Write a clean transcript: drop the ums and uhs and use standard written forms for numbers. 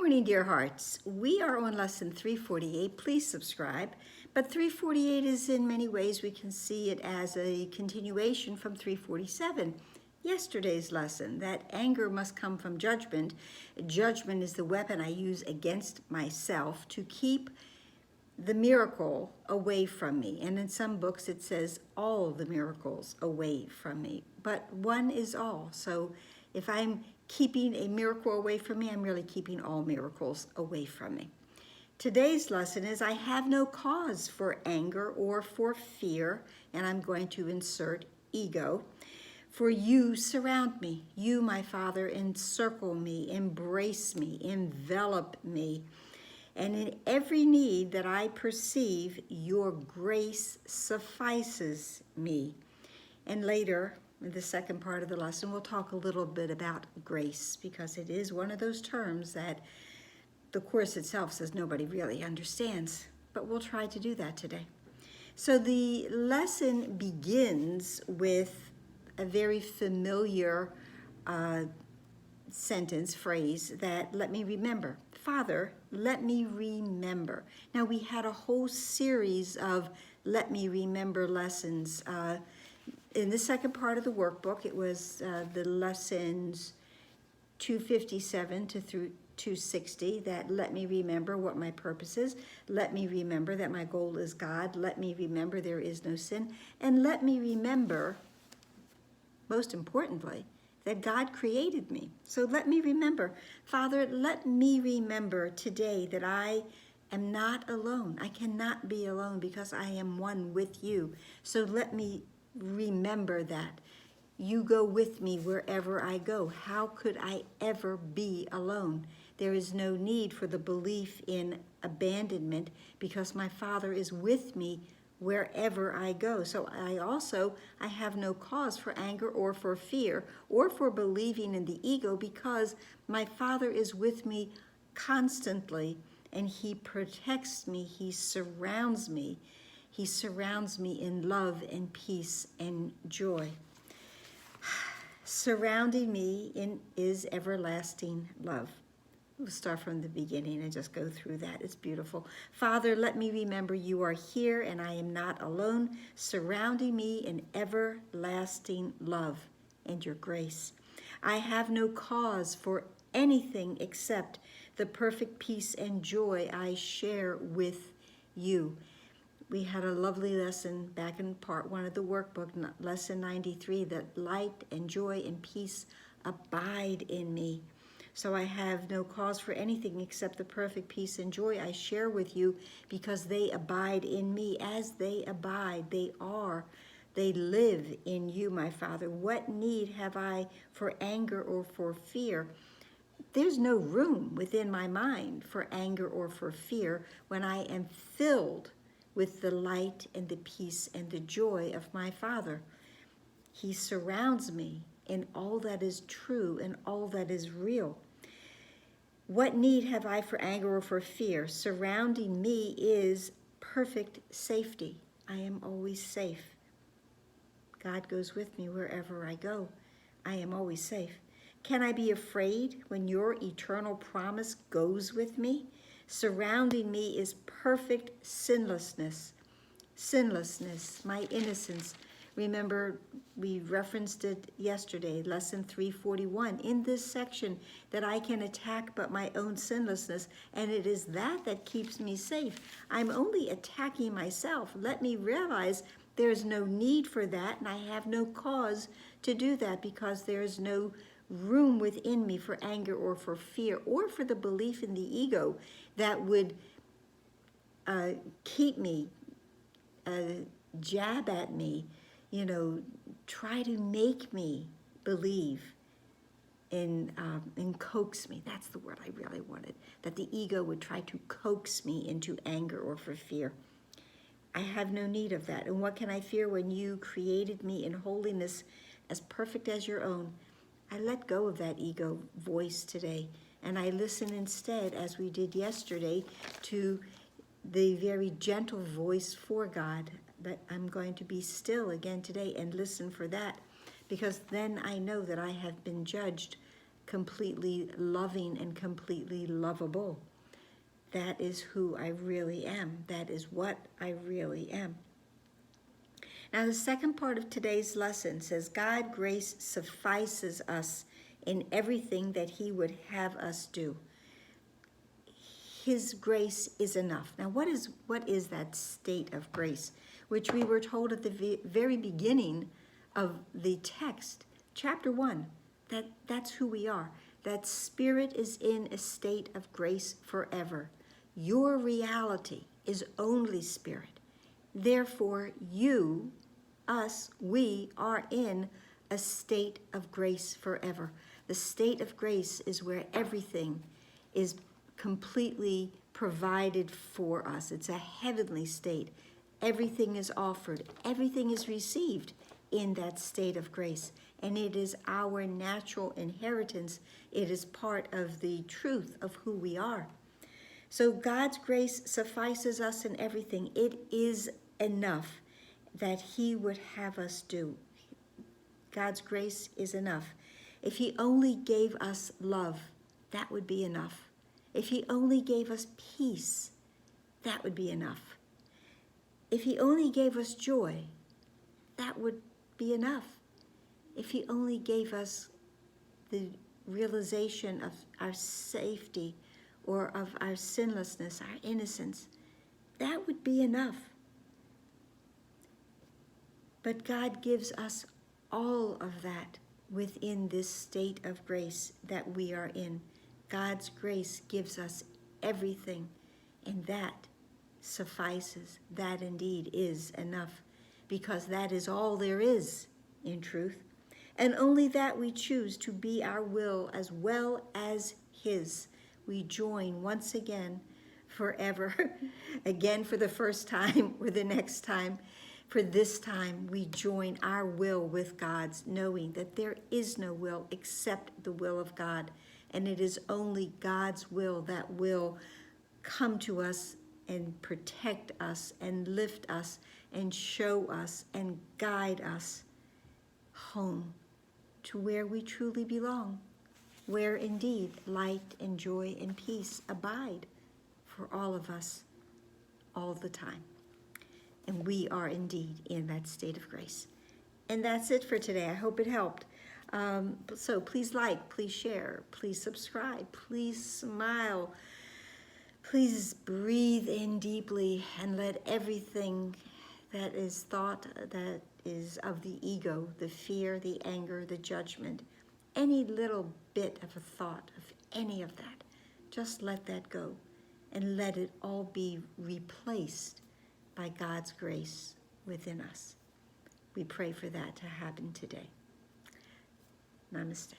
morning, dear hearts. We are on lesson 348. Please subscribe. But 348 is in many ways, we can see it as a continuation from 347, yesterday's lesson, that anger must come from judgment. Judgment is the weapon I use against myself to keep the miracle away from me. And in some books it says all the miracles away from me. But one is all. So if I'm keeping a miracle away from me, I'm really keeping all miracles away from me. Today's lesson is I have no cause for anger or for fear, and I'm going to insert ego. For you surround me. You, my Father, encircle me, embrace me, envelop me. And in every need that I perceive, your grace suffices me. And later, in the second part of the lesson, we'll talk a little bit about grace, because it is one of those terms that the Course itself says nobody really understands. But we'll try to do that today. So the lesson begins with a very familiar phrase that let me remember. Father, let me remember. Now, we had a whole series of let me remember lessons. In the second part of the workbook, it was the lessons 257 to through 260, that let me remember what my purpose is. Let me remember that my goal is God. Let me remember there is no sin. And let me remember, most importantly, that God created me. So let me remember. Father, let me remember today that I am not alone. I cannot be alone because I am one with you. So let me remember that. You go with me wherever I go. How could I ever be alone? There is no need for the belief in abandonment because my Father is with me wherever I go. So I have no cause for anger or for fear or for believing in the ego, because my Father is with me constantly and he protects me, he surrounds me. He surrounds me in love and peace and joy. Surrounding me is everlasting love. We'll start from the beginning and just go through that. It's beautiful. Father, let me remember you are here and I am not alone, surrounding me in everlasting love and your grace. I have no cause for anything except the perfect peace and joy I share with you. We had a lovely lesson back in part 1 of the workbook, lesson 93, that light and joy and peace abide in me. So I have no cause for anything except the perfect peace and joy I share with you, because they abide in me. As they abide, they live in you, my Father. What need have I for anger or for fear? There's no room within my mind for anger or for fear when I am filled with the light and the peace and the joy of my Father. He surrounds me in all that is true and all that is real. What need have I for anger or for fear? Surrounding me is perfect safety. I am always safe. God goes with me wherever I go. I am always safe. Can I be afraid when your eternal promise goes with me? Surrounding me is perfect sinlessness. Sinlessness, my innocence. Remember, we referenced it yesterday, lesson 341, in this section, that I can attack but my own sinlessness, and it is that keeps me safe. I'm only attacking myself. Let me realize there's no need for that, and I have no cause to do that, because there is no room within me for anger or for fear or for the belief in the ego that would keep me, jab at me, try to make me believe and coax me. That's the word I really wanted, that the ego would try to coax me into anger or for fear. I have no need of that. And what can I fear when you created me in holiness as perfect as your own? I let go of that ego voice today, and I listen instead, as we did yesterday, to the very gentle voice for God. But I'm going to be still again today and listen for that, because then I know that I have been judged completely loving and completely lovable. That is who I really am. That is what I really am. Now, the second part of today's lesson says, God's grace suffices us in everything that He would have us do. His grace is enough. Now, what is that state of grace, which we were told at the very beginning of the text, chapter 1, that's who we are. That Spirit is in a state of grace forever. Your reality is only Spirit. Therefore, you, us, we are in a state of grace forever. The state of grace is where everything is completely provided for us. It's a heavenly state. Everything is offered. Everything is received in that state of grace. And it is our natural inheritance. It is part of the truth of who we are. So God's grace suffices us in everything. It is enough that He would have us do. God's grace is enough. If He only gave us love, that would be enough. If He only gave us peace, that would be enough. If He only gave us joy, that would be enough. If He only gave us the realization of our safety or of our sinlessness, our innocence, that would be enough. But God gives us all of that within this state of grace that we are in. God's grace gives us everything, and that suffices. That indeed is enough, because that is all there is in truth. And only that we choose to be our will as well as His. We join once again, forever, again for the first time or the next time. For this time, we join our will with God's, knowing that there is no will except the will of God. And it is only God's will that will come to us and protect us and lift us and show us and guide us home to where we truly belong, where indeed light and joy and peace abide for all of us all the time. And we are indeed in that state of grace. And that's it for today. I hope it helped. So please like, please share, please subscribe, please smile. Please breathe in deeply and let everything that is thought that is of the ego, the fear, the anger, the judgment, any little bit of a thought of any of that, just let that go and let it all be replaced by God's grace within us. We pray for that to happen today. Namaste.